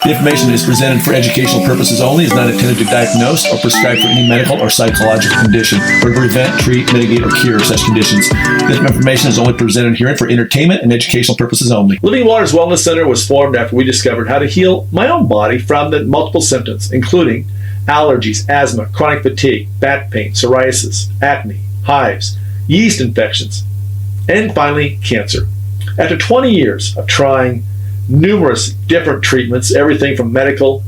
The information is presented for educational purposes only, is not intended to diagnose or prescribe for any medical or psychological condition, or to prevent, treat, mitigate, or cure such conditions. This information is only presented herein for entertainment and educational purposes only. Living Waters Wellness Center was formed after we discovered how to heal my own body from the multiple symptoms, including allergies, asthma, chronic fatigue, back pain, psoriasis, acne, hives, yeast infections, and finally, cancer. After 20 years of trying numerous different treatments, everything from medical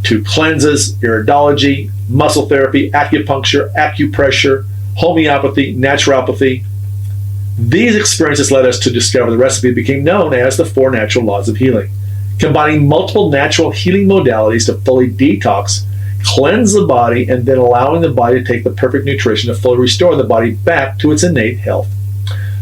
to cleanses, iridology, muscle therapy, acupuncture, acupressure, homeopathy, naturopathy. These experiences led us to discover the recipe that became known as the 4 Natural Laws of Healing, combining multiple natural healing modalities to fully detox, cleanse the body, and then allowing the body to take the perfect nutrition to fully restore the body back to its innate health.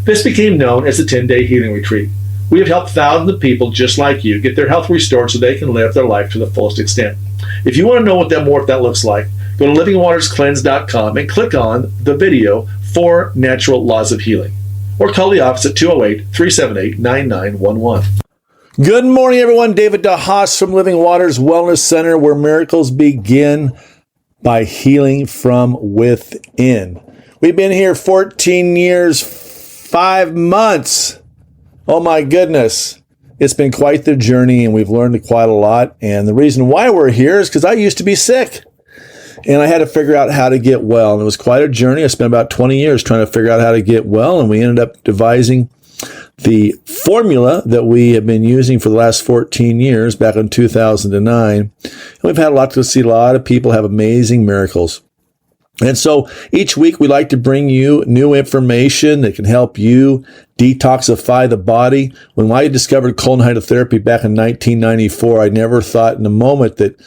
This became known as the 10-Day Healing Retreat. We have helped thousands of people just like you get their health restored so they can live their life to the fullest extent. If you want to know what that looks like, go to livingwaterscleanse.com and click on the video 4 Natural Laws of Healing, or call the office at 208-378-9911. Good morning, everyone. David DeHaas from Living Waters Wellness Center, where miracles begin by healing from within. We've been here 14 years, 5 months. Oh my goodness. It's been quite the journey, and we've learned quite a lot. And the reason why we're here is because I used to be sick, and I had to figure out how to get well. And it was quite a journey. I spent about 20 years trying to figure out how to get well, and we ended up devising the formula that we have been using for the last 14 years back in 2009. And we've had to see a lot of people have amazing miracles. And so each week we like to bring you new information that can help you detoxify the body. When I discovered colon hydrotherapy back in 1994, I never thought in a moment that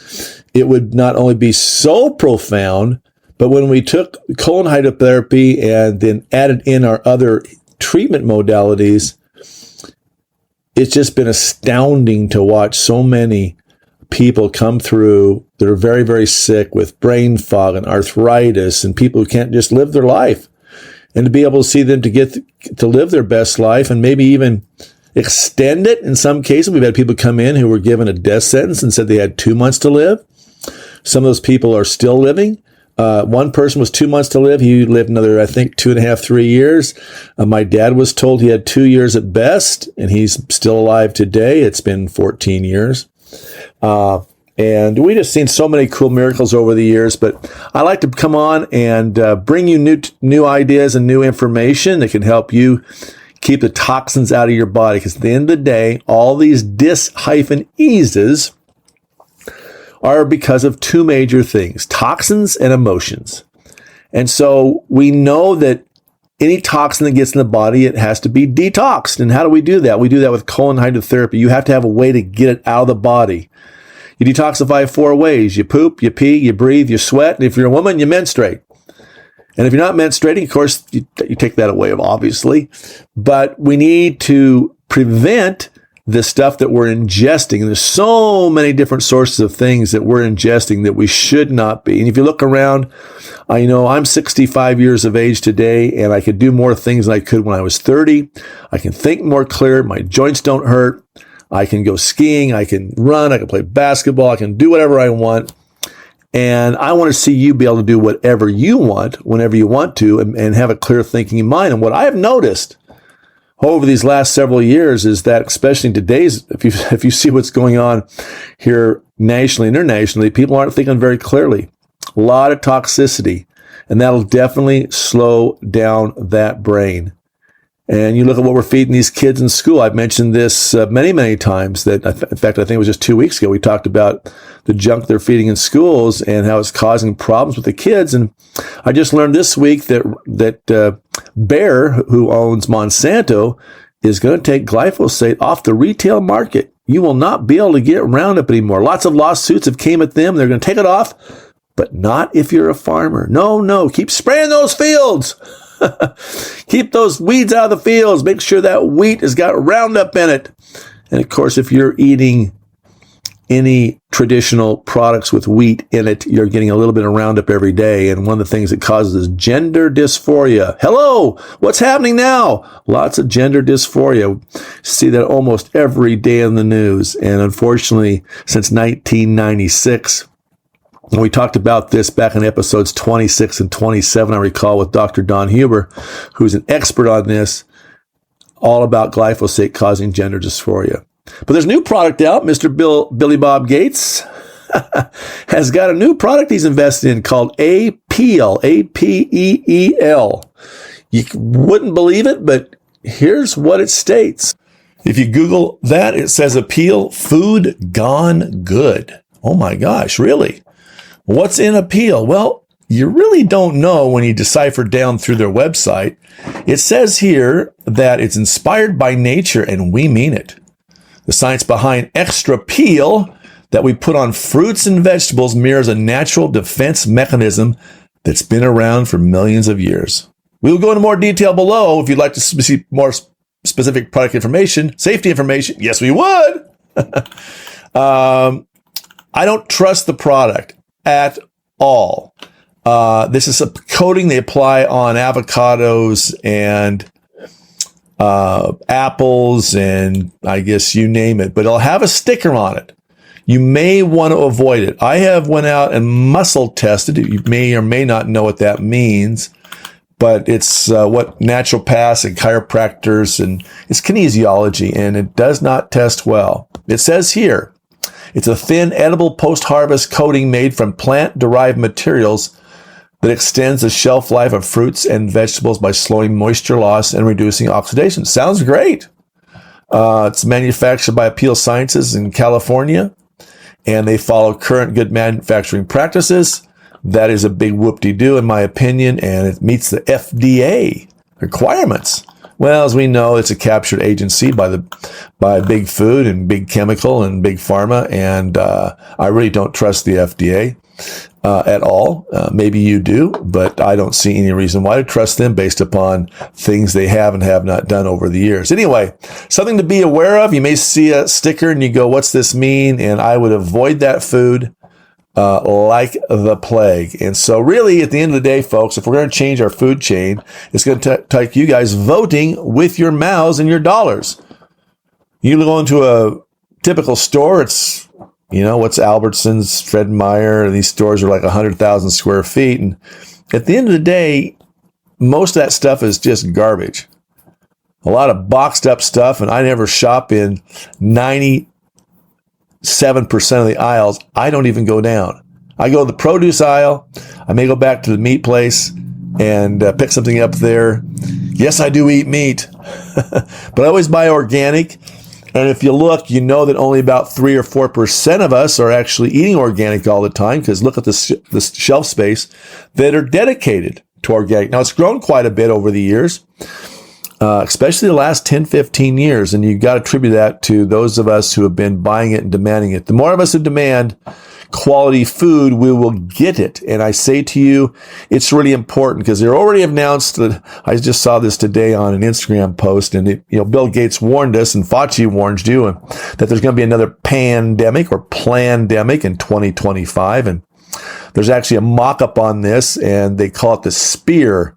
it would not only be so profound, but when we took colon hydrotherapy and then added in our other treatment modalities, it's just been astounding to watch so many people come through that are very, very sick with brain fog and arthritis, and people who can't just live their life, and to be able to see them to get to live their best life and maybe even extend it. In some cases, we've had people come in who were given a death sentence and said they had 2 months to live. Some of those people are still living. One person was 2 months to live. He lived another, I think, 2.5, 3 years. My dad was told he had 2 years at best, and he's still alive today. It's been 14 years. And we just seen so many cool miracles over the years, but I like to come on and bring you new ideas and new information that can help you keep the toxins out of your body. Because at the end of the day, all these dis-eases are because of 2 major things: toxins and emotions. And so we know that any toxin that gets in the body, it has to be detoxed. And how do we do that? We do that with colon hydrotherapy. You have to have a way to get it out of the body. You detoxify 4 ways. You poop, you pee, you breathe, you sweat. And if you're a woman, you menstruate. And if you're not menstruating, of course, you take that away, obviously. But we need to prevent the stuff that we're ingesting. And there's so many different sources of things that we're ingesting that we should not be. And if you look around, I'm 65 years of age today, and I could do more things than I could when I was 30. I can think more clear. My joints don't hurt. I can go skiing. I can run. I can play basketball. I can do whatever I want. And I want to see you be able to do whatever you want, whenever you want to, and have a clear thinking mind. And what I have noticed over these last several years is that, especially in today's, if you see what's going on here nationally, internationally, people aren't thinking very clearly. A lot of toxicity, and that'll definitely slow down that brain. And you look at what we're feeding these kids in school. I've mentioned this many, many times. That, in fact, I think it was just 2 weeks ago, we talked about the junk they're feeding in schools and how it's causing problems with the kids. And I just learned this week that Bayer, who owns Monsanto, is going to take glyphosate off the retail market. You will not be able to get Roundup anymore. Lots of lawsuits have came at them. They're going to take it off, but not if you're a farmer. No, keep spraying those fields. Keep those weeds out of the fields. Make sure that wheat has got Roundup in it. And of course, if you're eating any traditional products with wheat in it. You're getting a little bit of Roundup every day. And one of the things it causes is gender dysphoria. Hello, what's happening now? Lots of gender dysphoria. See that almost every day in the news. And unfortunately, since 1996, and we talked about this back in episodes 26 and 27, I recall, with Dr. Don Huber, who's an expert on this, all about glyphosate causing gender dysphoria. But there's a new product out. Mr. Billy Bob Gates has got a new product he's invested in called A-Peel, A-P-E-E-L. You wouldn't believe it, but here's what it states. If you Google that, it says Appeal food gone good. Oh my gosh, really? What's in Appeal? Well, you really don't know when you decipher down through their website. It says here that it's inspired by nature, and we mean it. The science behind extra peel that we put on fruits and vegetables mirrors a natural defense mechanism that's been around for millions of years. We will go into more detail below if you'd like to see more specific product information, safety information. Yes, we would. I don't trust the product at all. This is a coating they apply on avocados and apples and I guess you name it, but it'll have a sticker on it. You may want to avoid it. I have went out and muscle tested it. You may or may not know what that means, but it's what naturopaths and chiropractors, and it's kinesiology, and it does not test well. It says here, it's a thin, edible post-harvest coating made from plant-derived materials that extends the shelf life of fruits and vegetables by slowing moisture loss and reducing oxidation. Sounds great. It's manufactured by Appeal Sciences in California, and they follow current good manufacturing practices. That is a big whoop-de-doo, in my opinion, and it meets the FDA requirements. Well, as we know, it's a captured agency by big food and big chemical and big pharma, and I really don't trust the FDA. At all. Maybe you do, but I don't see any reason why to trust them based upon things they have and have not done over the years. Anyway, something to be aware of. You may see a sticker and you go, what's this mean? And I would avoid that food like the plague. And so really, at the end of the day, folks, if we're going to change our food chain, it's going to take you guys voting with your mouths and your dollars. You go into a typical store, it's what's Albertsons, Fred Meyer, these stores are like 100,000 square feet. And at the end of the day, most of that stuff is just garbage. A lot of boxed up stuff. And I never shop in 97% of the aisles. I don't even go down. I go to the produce aisle. I may go back to the meat place and pick something up there. Yes, I do eat meat, but I always buy organic. And if you look, you know that only about 3 or 4% of us are actually eating organic all the time, because look at the shelf space that are dedicated to organic. Now, it's grown quite a bit over the years, especially the last 10, 15 years. And you've got to attribute that to those of us who have been buying it and demanding it. The more of us who demand quality food, we will get it. And I say to you, it's really important, because they're already announced that. I just saw this today on an Instagram post, and Bill Gates warned us, and Fauci warned you, that there's going to be another pandemic or plandemic in 2025. And there's actually a mock-up on this, and they call it the SPEAR,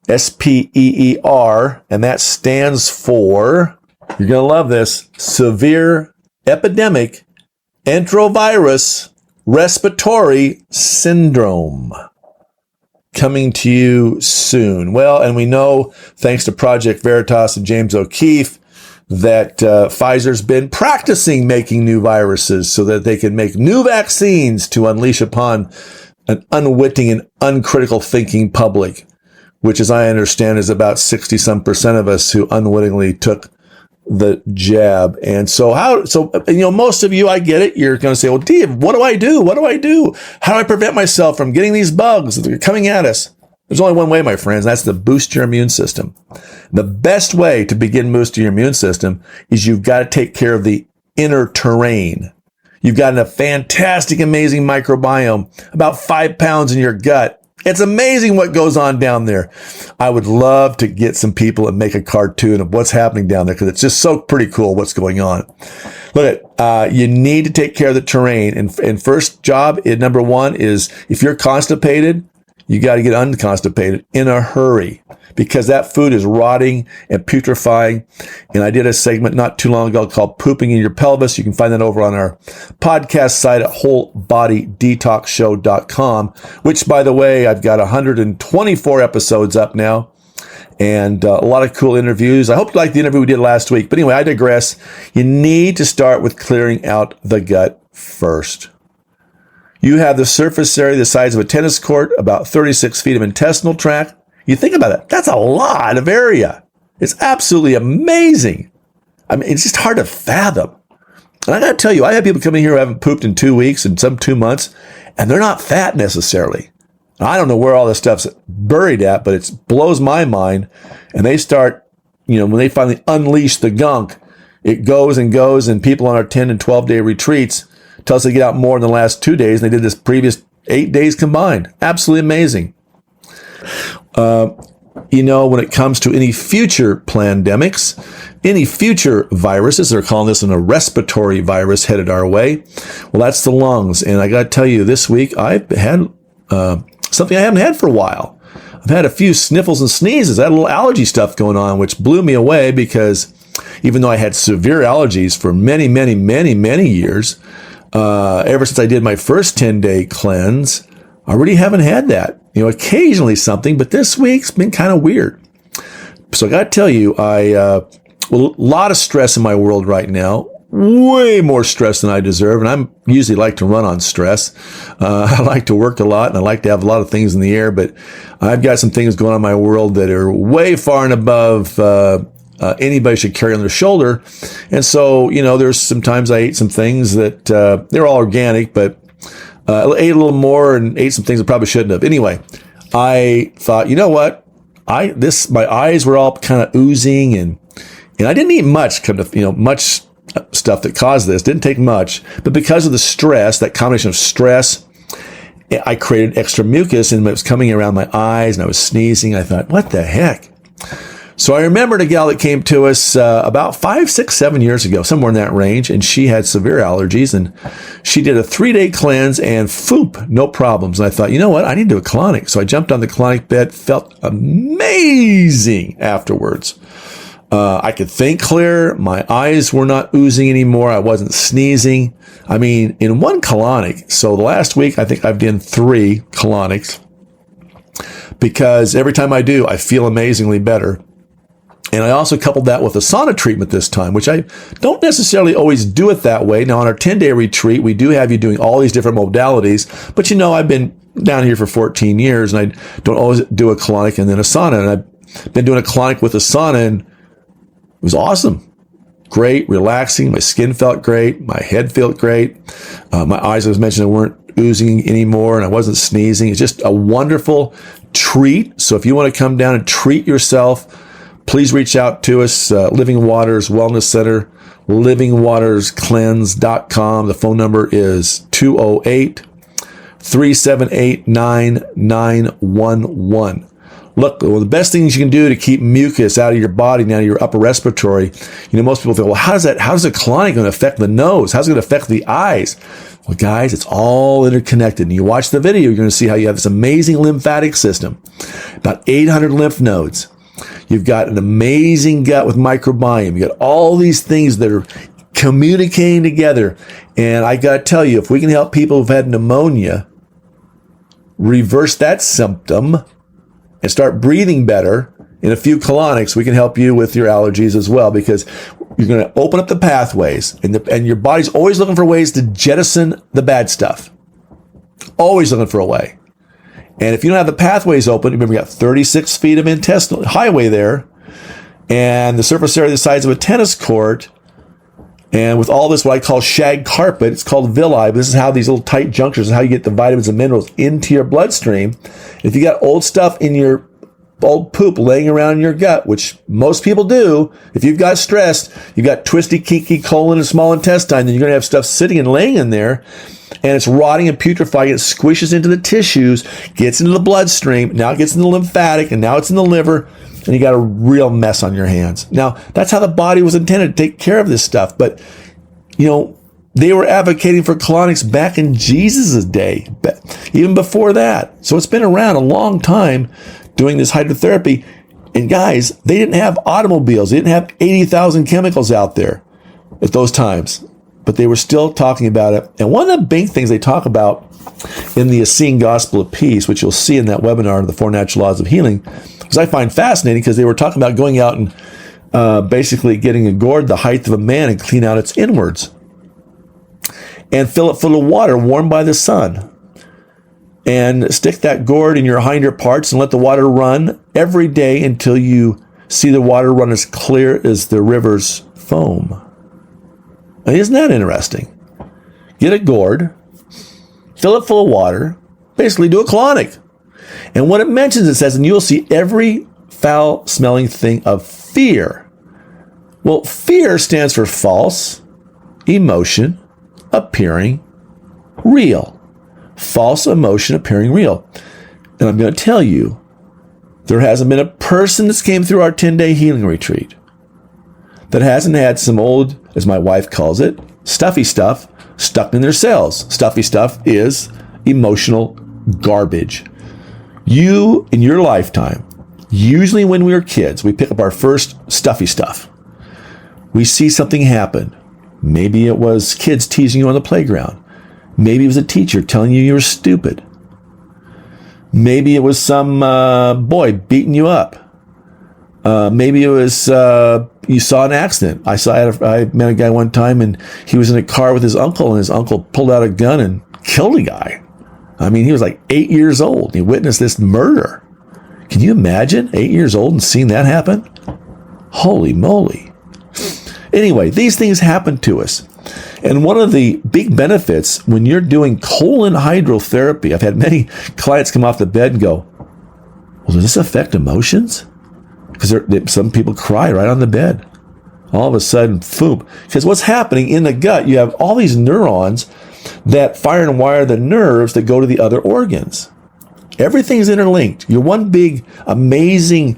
S-P-E-E-R, and that stands for, you're going to love this, Severe Epidemic Enterovirus Respiratory Syndrome, coming to you soon. Well, and we know, thanks to Project Veritas and James O'Keefe, that Pfizer's been practicing making new viruses so that they can make new vaccines to unleash upon an unwitting and uncritical thinking public, which, as I understand, is about 60-some% of us who unwittingly took the jab. And so most of you, I get it. You're going to say, well, Dave, what do I do? What do I do? How do I prevent myself from getting these bugs that are coming at us? There's only one way, my friends. That's to boost your immune system. The best way to begin boosting your immune system is you've got to take care of the inner terrain. You've got a fantastic, amazing microbiome, about 5 pounds in your gut. It's amazing what goes on down there. I would love to get some people and make a cartoon of what's happening down there, because it's just so pretty cool what's going on. Look, you need to take care of the terrain. And first job, number one is if you're constipated, you got to get unconstipated in a hurry because that food is rotting and putrefying. And I did a segment not too long ago called Pooping in Your Pelvis. You can find that over on our podcast site at wholebodydetoxshow.com, which, by the way, I've got 124 episodes up now. And a lot of cool interviews. I hope you liked the interview we did last week. But anyway, I digress. You need to start with clearing out the gut first. You have the surface area the size of a tennis court, about 36 feet of intestinal tract. You think about it, that's a lot of area. It's absolutely amazing. I mean, it's just hard to fathom. And I got to tell you, I have people come in here who haven't pooped in 2 weeks and some 2 months, and they're not fat necessarily. I don't know where all this stuff's buried at, but it blows my mind. And they start, when they finally unleash the gunk, it goes and goes. And people on our 10 and 12-day retreats tell us they get out more in the last 2 days than they did this previous 8 days combined. Absolutely amazing. When it comes to any future pandemics, any future viruses, they're calling this a respiratory virus headed our way. Well, that's the lungs. And I got to tell you, this week I've had something I haven't had for a while. I've had a few sniffles and sneezes. I had a little allergy stuff going on, which blew me away because even though I had severe allergies for many, many, many, many years, ever since I did my first 10-day cleanse, I really haven't had that. Occasionally something, but this week's been kind of weird. So I got to tell you, a lot of stress in my world right now. Way more stress than I deserve, and I usually like to run on stress. I like to work a lot, and I like to have a lot of things in the air, but I've got some things going on in my world that are way far and above anybody should carry on their shoulder. And so, there's sometimes I ate some things that they're all organic, but I ate a little more and ate some things I probably shouldn't have. Anyway, I thought, you know what? My eyes were all kind of oozing, and I didn't eat much, much stuff that caused this. Didn't take much, but because of the stress, that combination of stress, I created extra mucus and it was coming around my eyes and I was sneezing. I thought, what the heck? So I remembered a gal that came to us about 5, 6, 7 years ago, somewhere in that range, and she had severe allergies and she did a 3-day cleanse and foop, no problems. And I thought, you know what? I need to do a colonic. So I jumped on the colonic bed, felt amazing afterwards. I could think clear. My eyes were not oozing anymore. I wasn't sneezing. I mean, in one colonic. So the last week, I think I've done 3 colonics because every time I do, I feel amazingly better. And I also coupled that with a sauna treatment this time, which I don't necessarily always do it that way. Now, on our 10-day retreat, we do have you doing all these different modalities. But I've been down here for 14 years and I don't always do a colonic and then a sauna. And I've been doing a colonic with a sauna and it was awesome. Great, relaxing. My skin felt great. My head felt great. My eyes, as I was mentioning, weren't oozing anymore and I wasn't sneezing. It's just a wonderful treat. So if you want to come down and treat yourself, please reach out to us, Living Waters Wellness Center, livingwaterscleanse.com. The phone number is 208-378-9911. Look, one of the best things you can do to keep mucus out of your body, now your upper respiratory, most people think, well, how's a colonic going to affect the nose? How's it going to affect the eyes? Well, guys, it's all interconnected. And you watch the video, you're going to see how you have this amazing lymphatic system, about 800 lymph nodes. You've got an amazing gut with microbiome. You got all these things that are communicating together. And I got to tell you, if we can help people who've had pneumonia reverse that symptom and start breathing better in a few colonics, we can help you with your allergies as well, because you're going to open up the pathways and your body's always looking for ways to jettison the bad stuff. Always looking for a way. And if you don't have the pathways open, remember you got 36 feet of intestinal highway there and the surface area the size of a tennis court. And with all this, what I call shag carpet, it's called villi. This is how these little tight junctures and how you get the vitamins and minerals into your bloodstream. If you got old stuff in your old poop laying around in your gut, which most people do, if you've got stress, you've got twisty, kinky colon and small intestine, then you're going to have stuff sitting and laying in there. And it's rotting and putrefying. It squishes into the tissues, gets into the bloodstream. Now it gets in the lymphatic, and now it's in the liver. And you got a real mess on your hands. Now, that's how the body was intended to take care of this stuff. But They were advocating for colonics back in Jesus' day, even before that. So it's been around a long time doing this hydrotherapy. And guys, they didn't have automobiles. They didn't have 80,000 chemicals out there at those times. But they were still talking about it. And one of the big things they talk about in the Essene Gospel of Peace, which you'll see in that webinar, The Four Natural Laws of Healing, which I find fascinating because they were talking about going out and basically getting a gourd the height of a man and clean out its inwards. And fill it full of water warmed by the sun. And stick that gourd in your hinder parts and let the water run every day until you see the water run as clear as the river's foam. And isn't that interesting? Get a gourd, fill it full of water, basically do a colonic. And what it mentions, it says, and you'll see every foul-smelling thing of fear. Well, fear stands for false emotion appearing real. False emotion appearing real. And I'm going to tell you, there hasn't been a person that's came through our 10-day healing retreat that hasn't had some old, as my wife calls it, stuffy stuff stuck in their cells. Stuffy stuff is emotional garbage. You, in your lifetime, usually when we were kids, we pick up our first stuffy stuff. We see something happen. Maybe it was kids teasing you on the playground. Maybe it was a teacher telling you were stupid. Maybe it was some boy beating you up. Maybe it was you saw an accident. I met a guy one time, and he was in a car with his uncle, and his uncle pulled out a gun and killed a guy. I mean, he was like 8 years old. He witnessed this murder. Can you imagine 8 years old and seeing that happen? Holy moly. Anyway, these things happen to us. And one of the big benefits when you're doing colon hydrotherapy, I've had many clients come off the bed and go, well, does this affect emotions? Because some people cry right on the bed. All of a sudden, boom. Because what's happening in the gut, you have all these neurons that fire and wire the nerves that go to the other organs. Everything's interlinked. You're one big, amazing,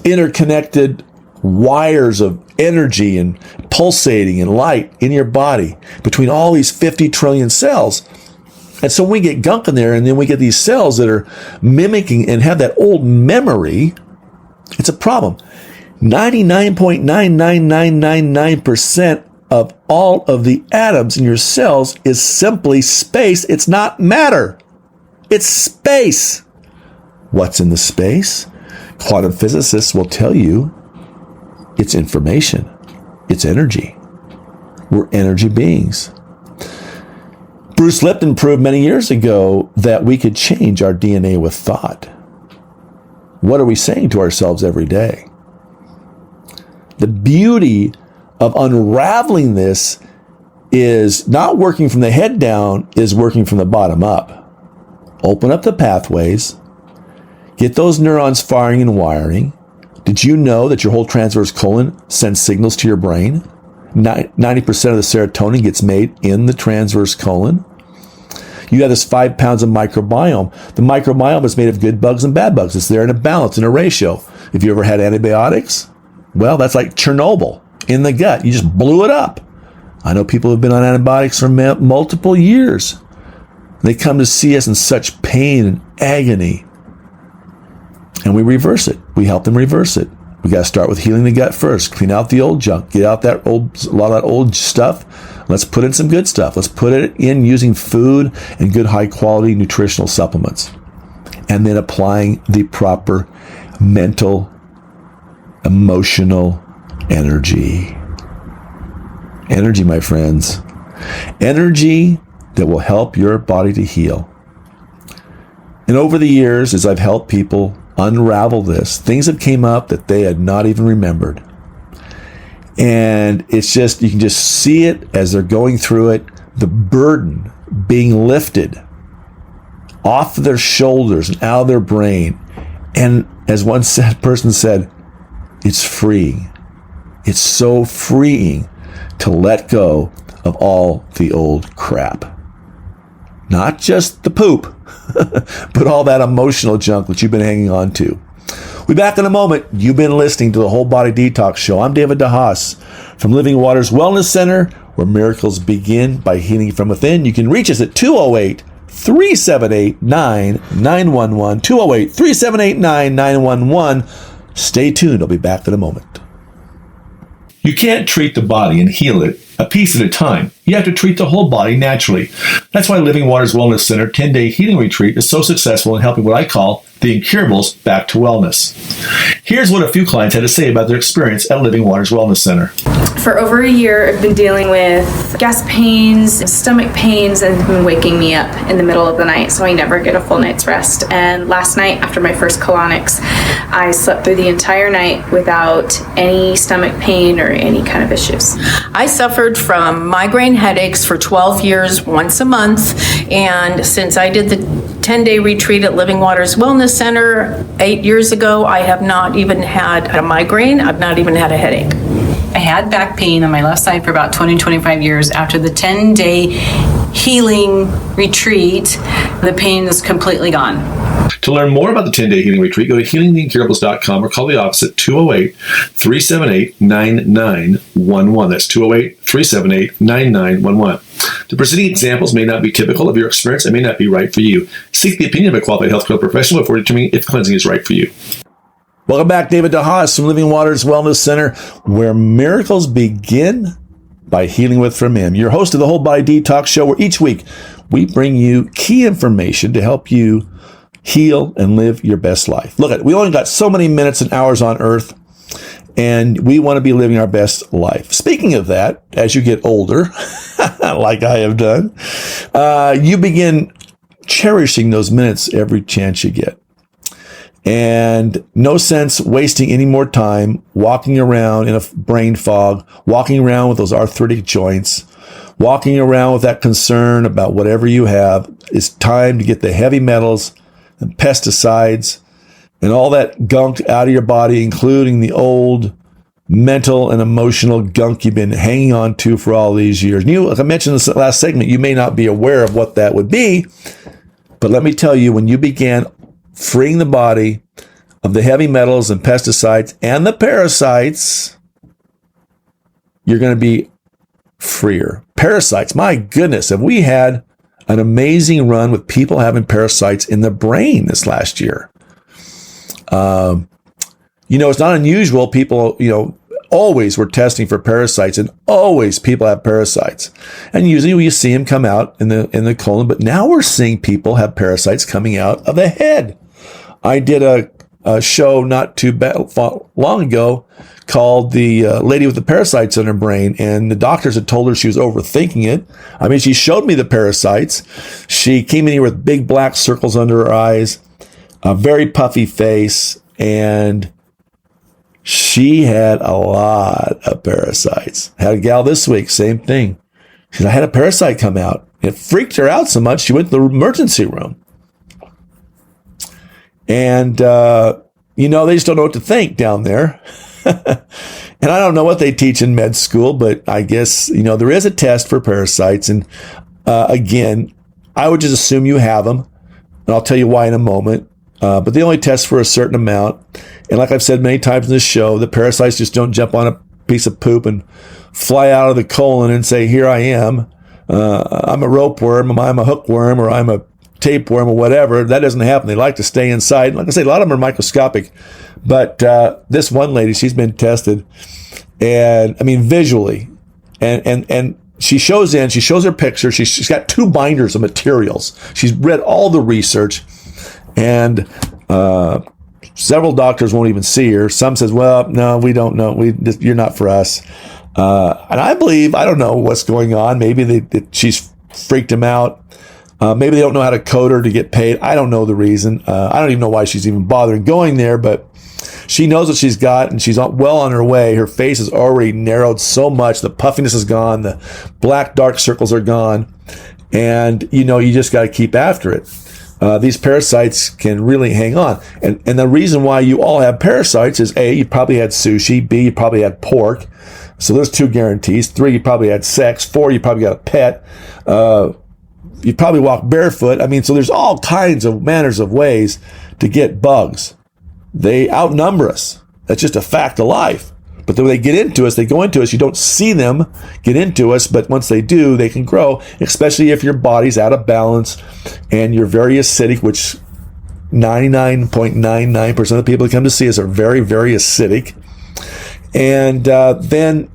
interconnected wires of energy and pulsating and light in your body between all these 50 trillion cells. And so when we get gunk in there, and then we get these cells that are mimicking and have that old memory, it's a problem. 99.99999% of all of the atoms in your cells is simply space. It's not matter. It's space. What's in the space? Quantum physicists will tell you it's information. It's energy. We're energy beings. Bruce Lipton proved many years ago that we could change our DNA with thought. What are we saying to ourselves every day? The beauty of unraveling this is not working from the head down, is working from the bottom up. Open up the pathways, get those neurons firing and wiring. Did you know that your whole transverse colon sends signals to your brain? 90% of the serotonin gets made in the transverse colon. You have this 5 pounds of microbiome. The microbiome is made of good bugs and bad bugs. It's there in a balance, in a ratio. If you ever had antibiotics, well, that's like Chernobyl in the gut. You just blew it up. I know people who've been on antibiotics for multiple years. They come to see us in such pain and agony. And we reverse it. We help them reverse it. We got to start with healing the gut first. Clean out the old junk. Get out a lot of that old stuff. Let's put in some good stuff. Let's put it in using food and good high quality nutritional supplements. And then applying the proper mental, emotional energy. Energy, my friends. Energy that will help your body to heal. And over the years, as I've helped people unravel this, things have came up that they had not even remembered. And it's just, you can just see it as they're going through it, the burden being lifted off of their shoulders and out of their brain. And as one person said, it's freeing. It's so freeing to let go of all the old crap. Not just the poop, but all that emotional junk that you've been hanging on to. We'll be back in a moment. You've been listening to the Whole Body Detox Show. I'm David DeHaas from Living Waters Wellness Center, where miracles begin by healing from within. You can reach us at 208-378-9911, 208-378-9911. Stay tuned. I'll be back in a moment. You can't treat the body and heal it a piece at a time. You have to treat the whole body naturally. That's why Living Waters Wellness Center 10-day healing retreat is so successful in helping what I call the incurables back to wellness. Here's what a few clients had to say about their experience at Living Waters Wellness Center. For over a year, I've been dealing with gas pains, stomach pains, and it's been waking me up in the middle of the night, so I never get a full night's rest. And last night, after my first colonics, I slept through the entire night without any stomach pain or any kind of issues. I suffered from migraine headaches for 12 years, once a month, and since I did the 10-day retreat at Living Waters Wellness Center 8 years ago, I have not even had a migraine. I've not even had a headache. I had back pain on my left side for about 20-25 years. After the 10-day healing retreat, the pain is completely gone. To learn more about the 10-day healing retreat, go to healingtheincurables.com or call the office at 208-378-9911. That's 208-378-9911. The preceding examples may not be typical of your experience and may not be right for you. Seek the opinion of a qualified healthcare professional before determining if cleansing is right for you. Welcome back. David DeHaas from Living Waters Wellness Center, where miracles begin by healing with from Him. Your host of the Whole Body Detox Show, where each week we bring you key information to help you heal and live your best life. Look, we only got so many minutes and hours on earth, and we want to be living our best life. Speaking of that, as you get older, like I have done, you begin cherishing those minutes every chance you get. And no sense wasting any more time walking around in a brain fog, walking around with those arthritic joints, walking around with that concern about whatever you have. It's time to get the heavy metals and pesticides and all that gunk out of your body, including the old mental and emotional gunk you've been hanging on to for all these years. And you, like I mentioned in this last segment, you may not be aware of what that would be, but let me tell you, when you began freeing the body of the heavy metals and pesticides and the parasites, you're going to be freer. Parasites, my goodness, have we had an amazing run with people having parasites in the brain this last year. It's not unusual. People, always were testing for parasites, and always people have parasites. And usually you see them come out in the colon, but now we're seeing people have parasites coming out of the head. I did a show not too long ago called The Lady with the Parasites in Her Brain, and the doctors had told her she was overthinking it. I mean, she showed me the parasites. She came in here with big black circles under her eyes, a very puffy face, and she had a lot of parasites. Had a gal this week, same thing. She said, I had a parasite come out. It freaked her out so much, she went to the emergency room. And, they just don't know what to think down there. And I don't know what they teach in med school, but I guess, there is a test for parasites. And again, I would just assume you have them. And I'll tell you why in a moment. But they only test for a certain amount. And like I've said many times in this show, the parasites just don't jump on a piece of poop and fly out of the colon and say, here I am. I'm a rope worm, I'm a hookworm, or I'm a tapeworm or whatever. That doesn't happen. They like to stay inside. Like I say, a lot of them are microscopic. But this one lady, she's been tested, and I mean visually, and she shows her picture. She's got 2 binders of materials. She's read all the research, and several doctors won't even see her. Some says, well, no, we don't know. You're not for us. And I believe, I don't know what's going on. Maybe she's freaked him out. Maybe they don't know how to code her to get paid. I don't know the reason. I don't even know why she's even bothering going there, but she knows what she's got, and she's well on her way. Her face is already narrowed so much. The puffiness is gone. The black dark circles are gone. And, you just got to keep after it. These parasites can really hang on. And the reason why you all have parasites is A, you probably had sushi. B, you probably had pork. So there's 2 guarantees. 3, you probably had sex. 4, you probably got a pet. You probably walk barefoot. I mean, so there's all kinds of manners of ways to get bugs. they outnumber us. That's just a fact of life. But when they get into us, they go into us. You don't see them get into us, but once they do, they can grow, especially if your body's out of balance and you're very acidic, which 99.99% of the people that come to see us are very, very acidic. And then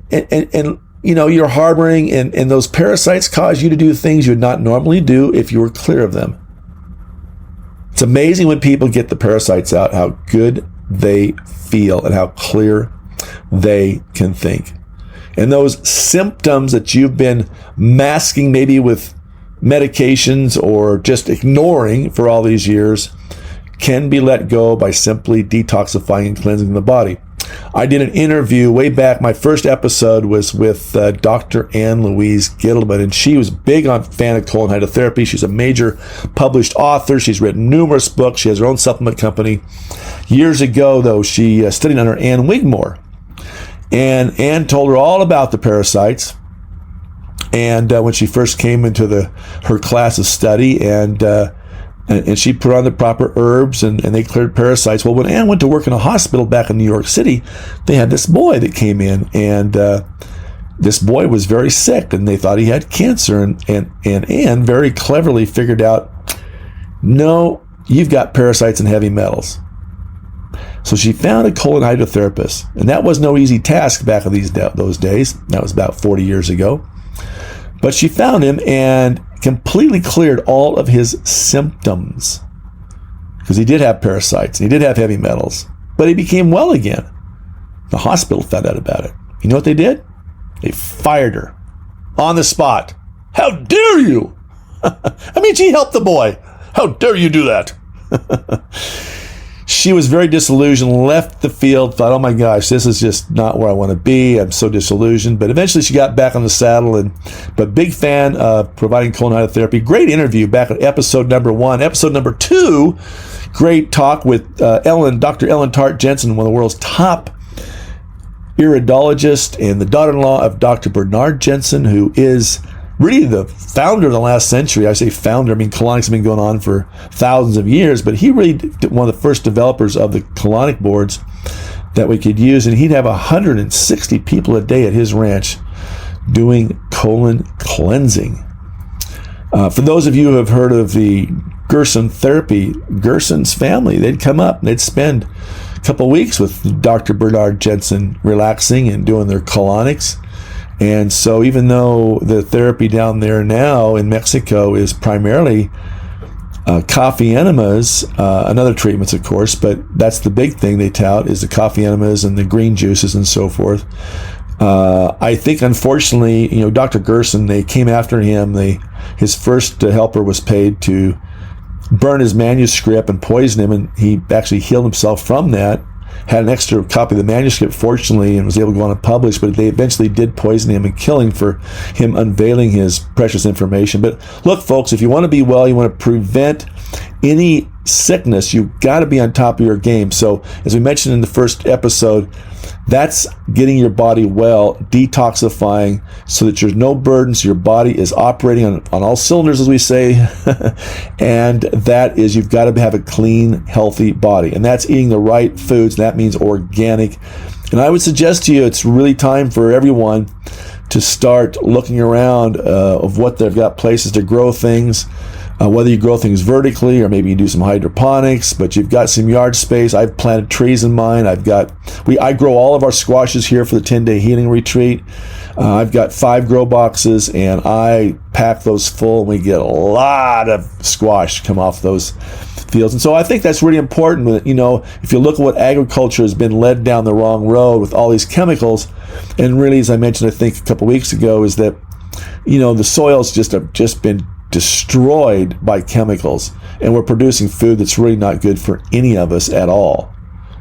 you're harboring, and those parasites cause you to do things you would not normally do if you were clear of them. It's amazing when people get the parasites out, how good they feel and how clear they can think. And those symptoms that you've been masking maybe with medications or just ignoring for all these years can be let go by simply detoxifying and cleansing the body. I did an interview way back. My first episode was with Dr. Ann Louise Gittleman, and she was big on fan of colon hydrotherapy. She's a major published author. She's written numerous books. She has her own supplement company. Years ago, though, she studied under Ann Wigmore. And Ann told her all about the parasites. And when she first came into her class of study, and she put on the proper herbs, and they cleared parasites. Well, when Ann went to work in a hospital back in New York City, they had this boy that came in, and this boy was very sick, and they thought he had cancer. And Ann very cleverly figured out, no, you've got parasites and heavy metals. So she found a colon hydrotherapist, and that was no easy task back in those days. That was about 40 years ago. But she found him and completely cleared all of his symptoms, because he did have parasites and he did have heavy metals, but he became well again. The hospital found out about it. You know what they did? They fired her on the spot. How dare you? I mean, she helped the boy. How dare you do that? She was very disillusioned, left the field, thought, oh my gosh, this is just not where I want to be. I'm so disillusioned. But eventually she got back on the saddle, but big fan of providing colon hydrotherapy. Great interview back at episode number 1. Episode number 2, great talk with Dr. Ellen Tart Jensen, one of the world's top iridologists and the daughter-in-law of Dr. Bernard Jensen, who is really the founder of the last century. I say founder, I mean colonics have been going on for thousands of years, but he really one of the first developers of the colonic boards that we could use, and he'd have 160 people a day at his ranch doing colon cleansing. For those of you who have heard of the Gerson therapy, Gerson's family, they'd come up and they'd spend a couple weeks with Dr. Bernard Jensen relaxing and doing their colonics. And so even though the therapy down there now in Mexico is primarily coffee enemas, and other treatments, of course, but that's the big thing they tout is the coffee enemas and the green juices and so forth. I think, unfortunately, Dr. Gerson, they came after him. His first helper was paid to burn his manuscript and poison him, and he actually healed himself from that. Had an extra copy of the manuscript, fortunately, and was able to go on and publish, but they eventually did poison him and kill him for him unveiling his precious information. But look, folks, if you want to be well, you want to prevent any sickness, you've got to be on top of your game. So, as we mentioned in the first episode, that's getting your body well, detoxifying, so that there's no burdens. Your body is operating on all cylinders, as we say, and that is, you've got to have a clean, healthy body, and that's eating the right foods, and that means organic. And I would suggest to you, it's really time for everyone to start looking around of what they've got places to grow things. Whether you grow things vertically or maybe you do some hydroponics, but you've got some yard space. I've planted trees in mine. I grow all of our squashes here for the 10-day healing retreat. I've got 5 grow boxes, and I pack those full, and we get a lot of squash come off those fields. And so I think that's really important that, if you look at what agriculture has been led down the wrong road with all these chemicals, and really, as I mentioned, I think a couple weeks ago, is that, the soils have just been destroyed by chemicals, and we're producing food that's really not good for any of us at all.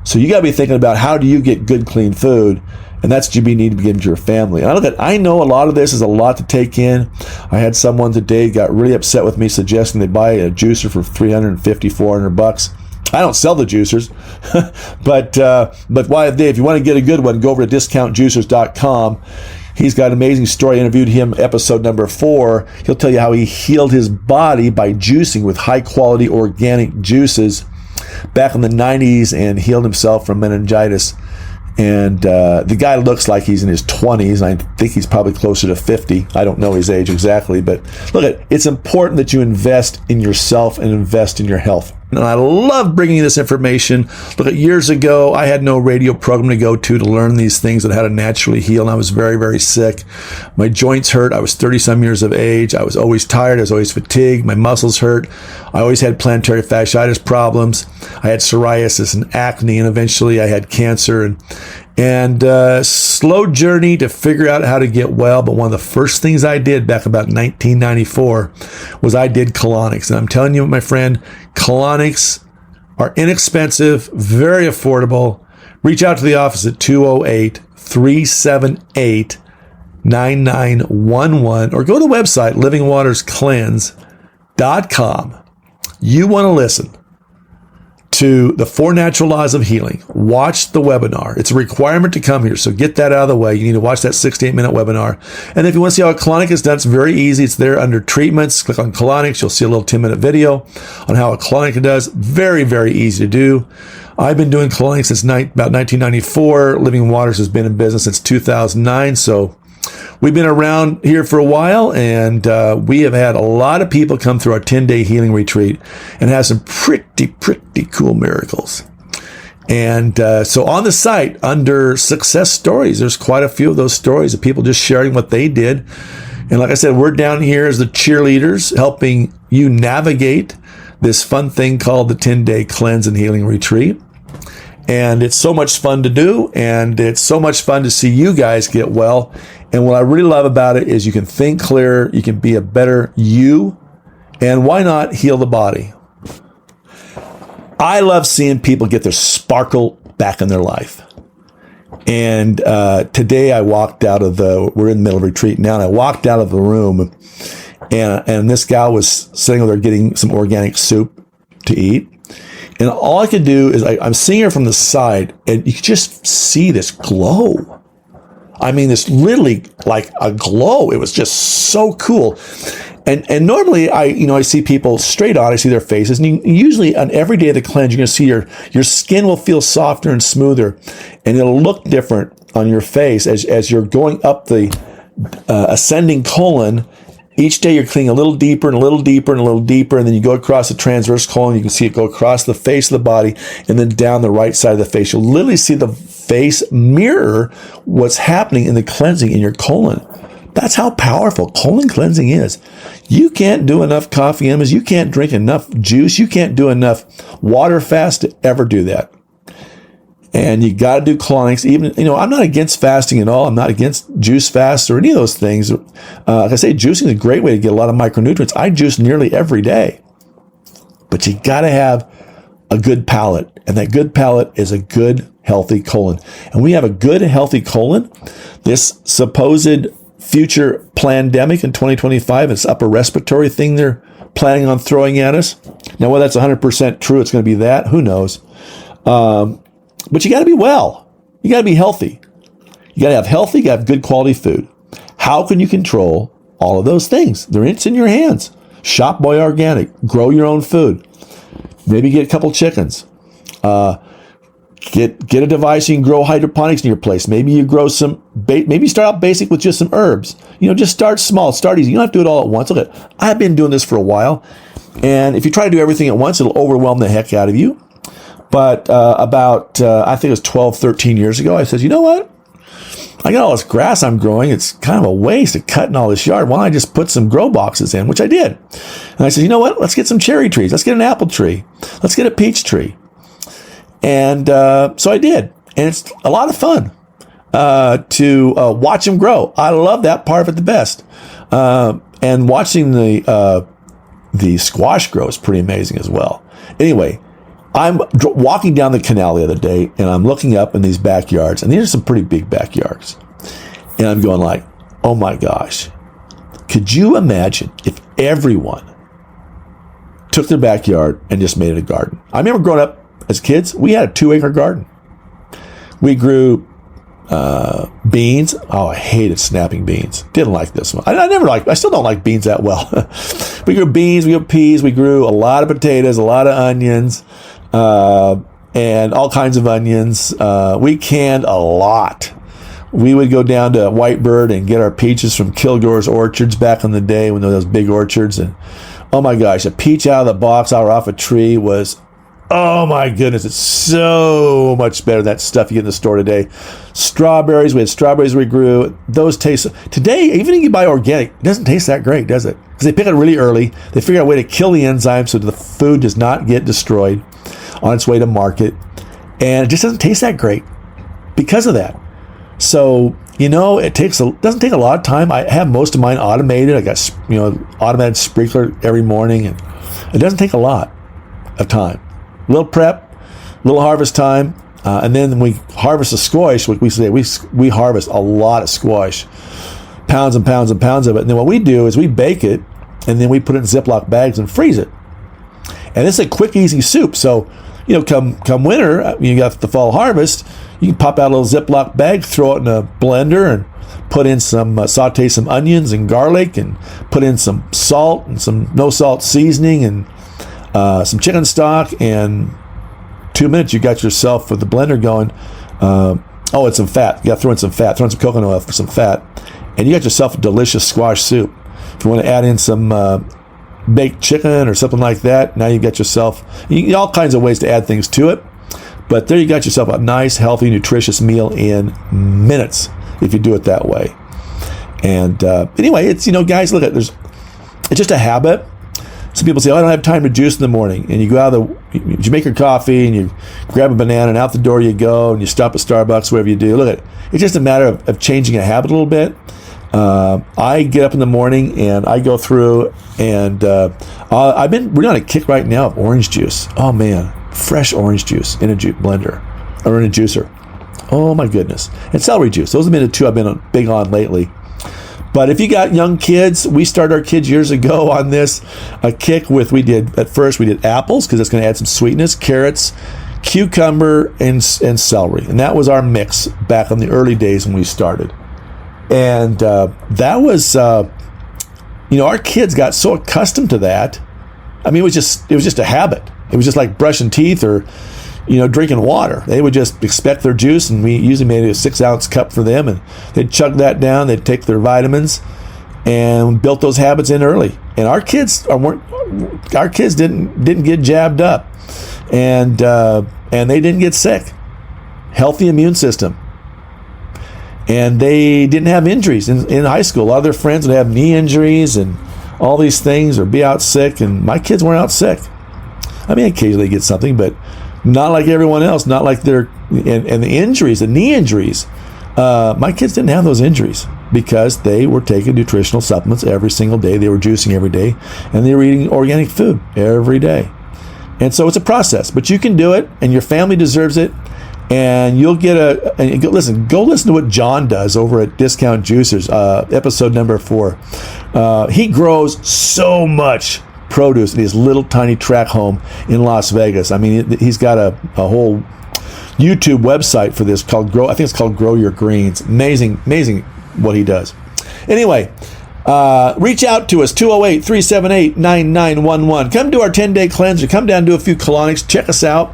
So you got to be thinking about, how do you get good, clean food? And that's what you need to be giving to your family. And I know a lot of this is a lot to take in. I had someone today got really upset with me, suggesting they buy a juicer for $350, $400. I don't sell the juicers, but why, if you want to get a good one, go over to discountjuicers.com. He's got an amazing story. I interviewed him episode number 4. He'll tell you how he healed his body by juicing with high quality organic juices. back in the 90s and healed himself from meningitis. And the guy looks like he's in his 20s. I think he's probably closer to 50. I don't know his age exactly, but look, it's important that you invest in yourself and invest in your health. And I love bringing you this information. Look, years ago, I had no radio program to go to learn these things that how to naturally heal. And I was very, very sick. My joints hurt. I was 30-some years of age. I was always tired. I was always fatigued. My muscles hurt. I always had plantar fasciitis problems. I had psoriasis and acne, and eventually I had cancer. And slow journey to figure out how to get well. But one of the first things I did back about 1994 was I did colonics. And I'm telling you, my friend, colonics are inexpensive, very affordable. Reach out to the office at 208-378-9911 or go to the website, livingwaterscleanse.com. You want to listen to the 4 natural laws of healing. Watch the webinar. It's a requirement to come here, so get that out of the way. You need to watch that 68-minute webinar. And if you want to see how a colonic is done, it's very easy. It's there under treatments. Click on colonics. You'll see a little 10-minute video on how a colonic does. Very, very easy to do. I've been doing colonics since about 1994. Living Waters has been in business since 2009, so we've been around here for a while, and we have had a lot of people come through our 10-day healing retreat and have some pretty cool miracles. And so on the site, under success stories, there's quite a few of those stories of people just sharing what they did. And like I said, we're down here as the cheerleaders, helping you navigate this fun thing called the 10-day cleanse and healing retreat. And it's so much fun to do, and it's so much fun to see you guys get well. And what I really love about it is you can think clearer, you can be a better you, and why not heal the body? I love seeing people get their sparkle back in their life. And today I walked out of we're in the middle of retreat now, and I walked out of the room, and this gal was sitting over there getting some organic soup to eat. And all I could do is I'm seeing her from the side, and you could just see this glow. I mean, this literally like a glow. It was just so cool. And normally I see people straight on, I see their faces, and usually on every day of the cleanse, you're going to see your skin will feel softer and smoother, and it'll look different on your face as you're going up the ascending colon. Each day you're cleaning a little deeper and a little deeper and a little deeper, and then you go across the transverse colon. You can see it go across the face of the body and then down the right side of the face. You'll literally see the face mirror what's happening in the cleansing in your colon. That's how powerful colon cleansing is. You can't do enough coffee enemas. You can't drink enough juice. You can't do enough water fast to ever do that. And you got to do colonics. Even, I'm not against fasting at all. I'm not against juice fasts or any of those things. Like I say, juicing is a great way to get a lot of micronutrients. I juice nearly every day. But you got to have a good palate. And that good palate is a good, healthy colon. And we have a good, healthy colon. This supposed future pandemic in 2025, this upper respiratory thing they're planning on throwing at us. Now, whether that's 100% true, it's going to be that. Who knows? But you got to be well. You got to be healthy. You got to have healthy, you got to have good quality food. How can you control all of those things? It's in your hands. Shop Boy Organic. Grow your own food. Maybe get a couple chickens. Get a device you can grow hydroponics in your place. Maybe you grow maybe you start out basic with just some herbs. Just start small, start easy. You don't have to do it all at once. Look, I've been doing this for a while. And if you try to do everything at once, it'll overwhelm the heck out of you. But I think it was 12, 13 years ago, I said, you know what? I got all this grass I'm growing. It's kind of a waste of cutting all this yard. Why don't I just put some grow boxes in, which I did. And I said, you know what? Let's get some cherry trees. Let's get an apple tree. Let's get a peach tree. And so I did. And it's a lot of fun to watch them grow. I love that part of it the best. And watching the squash grow is pretty amazing as well. Anyway, I'm walking down the canal the other day, and I'm looking up in these backyards, and these are some pretty big backyards. And I'm going like, oh my gosh, could you imagine if everyone took their backyard and just made it a garden? I remember growing up as kids, we had a 2-acre garden. We grew beans. Oh, I hated snapping beans. Didn't like this one. I still don't like beans that well. We grew beans, we grew peas, we grew a lot of potatoes, a lot of onions. and all kinds of onions. We canned a lot. We would go down to Whitebird and get our peaches from Kilgore's orchards back in the day when there were those big orchards. And oh my gosh, a peach out of the box or off a tree was, oh my goodness, it's so much better than that stuff you get in the store today. Strawberries, we had strawberries we grew. Those taste, today, even if you buy organic, it doesn't taste that great, does it? Because they pick it really early. They figure out a way to kill the enzymes so the food does not get destroyed on its way to market. And it just doesn't taste that great because of that. So, it doesn't take a lot of time. I have most of mine automated. I got, automated sprinkler every morning, and it doesn't take a lot of time. Little prep, little harvest time, and then we harvest the squash. We harvest a lot of squash, pounds and pounds and pounds of it. And then what we do is we bake it, and then we put it in Ziploc bags and freeze it. And it's a quick, easy soup. So, come winter, you got the fall harvest. You can pop out a little Ziploc bag, throw it in a blender, and put in saute some onions and garlic, and put in some salt and some no salt seasoning, and some chicken stock, and 2 minutes you got yourself with the blender going. And some fat. You got to throw in some fat. Throw in some coconut oil for some fat, and you got yourself a delicious squash soup. If you want to add in some baked chicken or something like that, now you got yourself all kinds of ways to add things to it. But there you got yourself a nice, healthy, nutritious meal in minutes if you do it that way. And anyway, it's guys, look it's just a habit. Some people say, I don't have time to juice in the morning. And you go out you make your coffee and you grab a banana and out the door you go, and you stop at Starbucks, wherever you do. Look, it's just a matter of changing a habit a little bit. I get up in the morning and I go through, and we're on a kick right now of orange juice. Oh man, fresh orange juice in a blender or in a juicer. Oh my goodness. And celery juice. Those have been the two I've been big on lately. But if you got young kids, we started our kids years ago on this kick with, we did apples because it's going to add some sweetness, carrots, cucumber, and celery. And that was our mix back in the early days when we started. And that was, our kids got so accustomed to that. I mean, it was just a habit. It was just like brushing teeth or, drinking water. They would just expect their juice, and we usually made a 6-ounce cup for them, and they'd chug that down. They'd take their vitamins, and built those habits in early. And our kids didn't get jabbed up, and they didn't get sick. Healthy immune system, and they didn't have injuries in high school. A lot of their friends would have knee injuries and all these things, or be out sick, and my kids weren't out sick. I mean, occasionally they get something, but not like everyone else, not like and the injuries, the knee injuries. My kids didn't have those injuries because they were taking nutritional supplements every single day. They were juicing every day, and they were eating organic food every day. And so it's a process, but you can do it, and your family deserves it. And you'll get go listen to what John does over at Discount Juicers, episode number 4. He grows so much produce in his little tiny track home in Las Vegas. I mean, he's got a whole YouTube website for this called Grow Your Greens. Amazing what he does. Anyway, reach out to us, 208-378-9911. Come do our 10-day cleanser. Come down and do a few colonics. Check us out.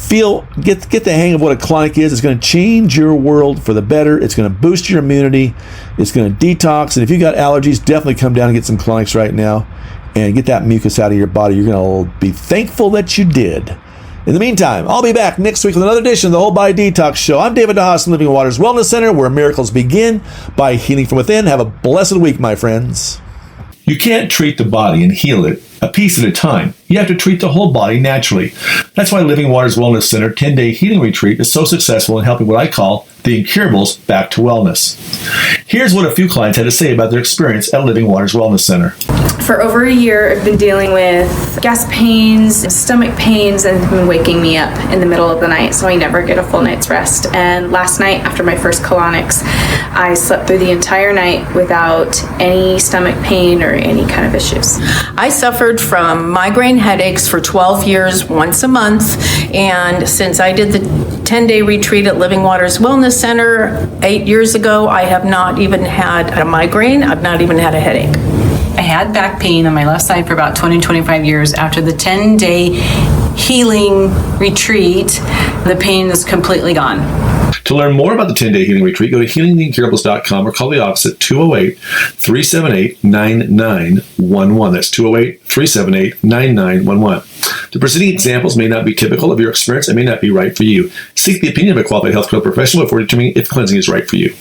Get the hang of what a colonic is. It's going to change your world for the better. It's going to boost your immunity. It's going to detox. And if you got allergies, definitely come down and get some colonics right now and get that mucus out of your body. You're going to be thankful that you did. In the meantime, I'll be back next week with another edition of the Whole Body Detox Show. I'm David DeHaas from Living Waters Wellness Center, where miracles begin by healing from within. Have a blessed week, my friends. You can't treat the body and heal it a piece at a time. You have to treat the whole body naturally. That's why Living Waters Wellness Center 10-day healing retreat is so successful in helping what I call the incurables back to wellness. Here's what a few clients had to say about their experience at Living Waters Wellness Center. For over a year, I've been dealing with gas pains, stomach pains, and it's been waking me up in the middle of the night, so I never get a full night's rest. And last night, after my first colonics, I slept through the entire night without any stomach pain or any kind of issues. I suffered from migraine headaches for 12 years, once a month, and since I did the 10-day retreat at Living Waters Wellness Center 8 years ago, I have not even had a migraine. I've not even had a headache. I had back pain on my left side for about 20, 25 years. After the 10-day healing retreat, the pain is completely gone. To learn more about the 10-day healing retreat, go to healingtheincurables.com or call the office at 208-378-9911. That's 208-378-9911. The preceding examples may not be typical of your experience and may not be right for you. Seek the opinion of a qualified healthcare professional before determining if cleansing is right for you.